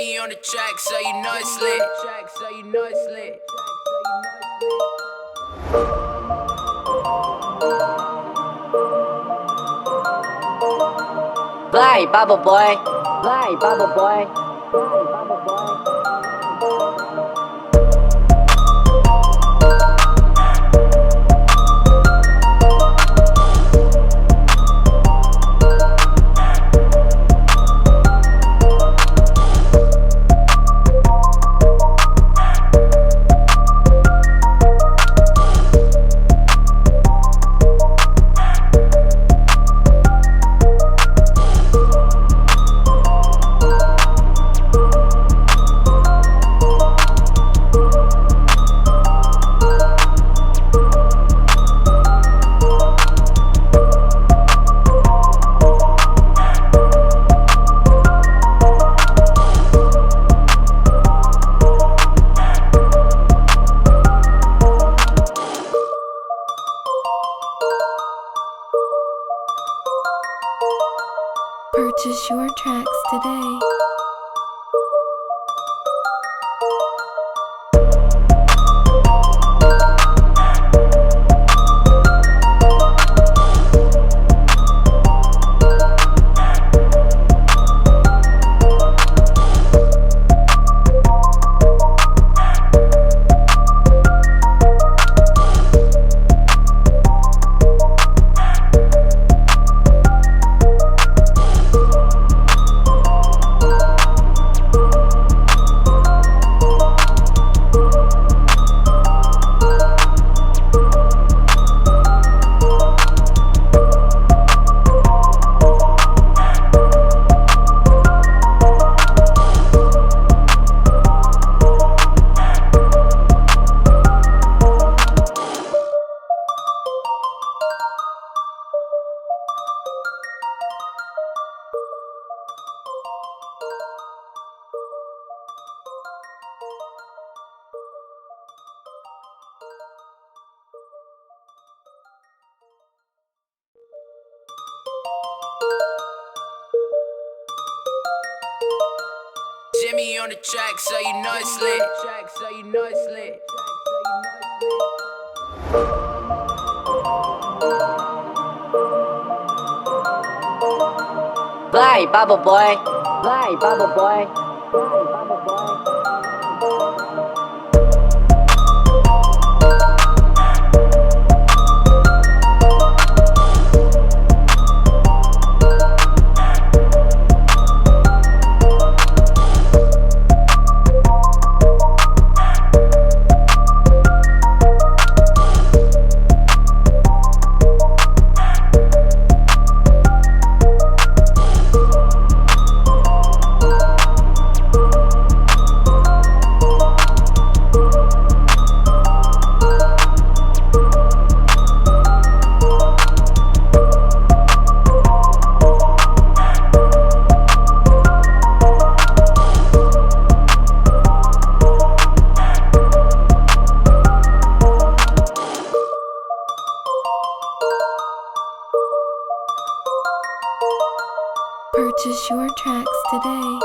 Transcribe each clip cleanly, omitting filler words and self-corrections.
Jimmy on the track, so you know it's lit. Fly, bubble boy. Fly, bubble boy. Fly, bubble boy. Purchase your tracks today. Jimmy on the track, so you know it's lit. Fly, bubble boy. Fly, bubble boy. Fly, bubble boy. Purchase your tracks today.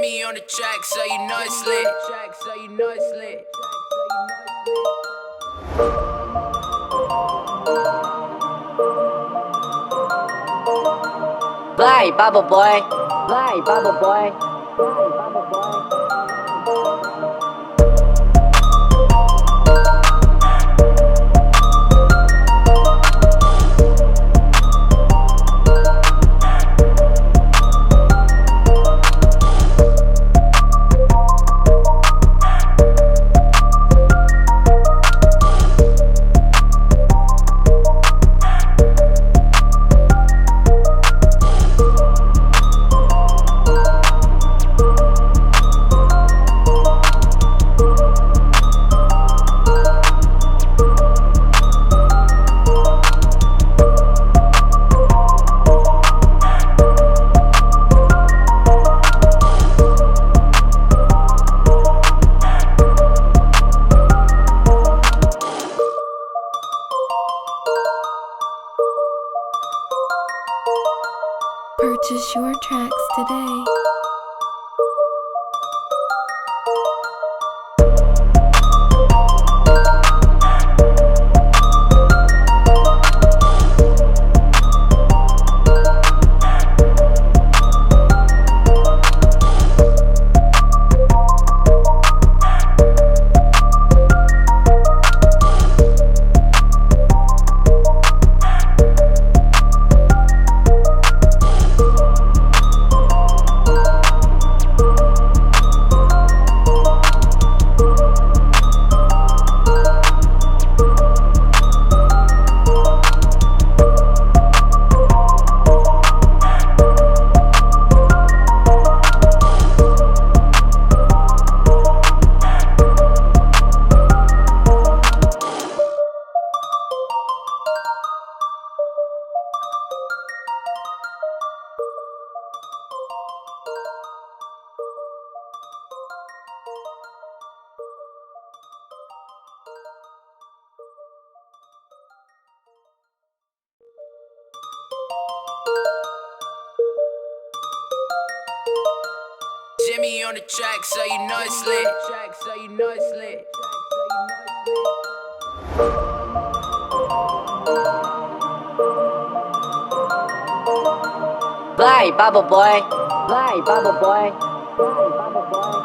Jimmy on the track, so you know it's lit. Track, so you know it's lit. Fly, bubble boy. Fly, bubble boy. Fly, bubble boy. Purchase your tracks today. Jimmy on the track, so you know it's lit. Track, so you know it's lit. Fly, bubble boy. Fly, bubble boy. Fly, bubble boy.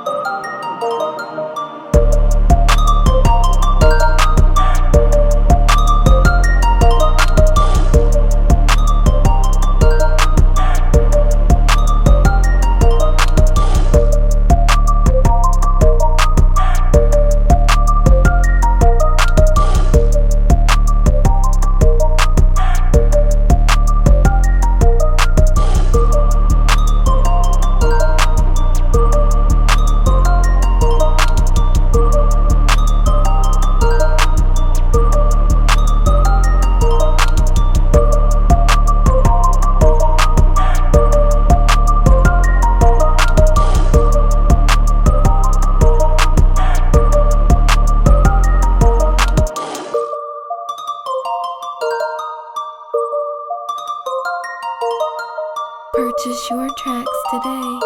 Purchase your tracks today.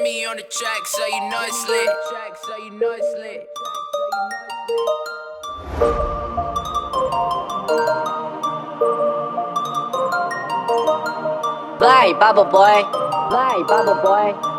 Jimmy on the track, so you know it's lit. Track, so you know it's lit. Fly, bubble boy. Fly, bubble boy.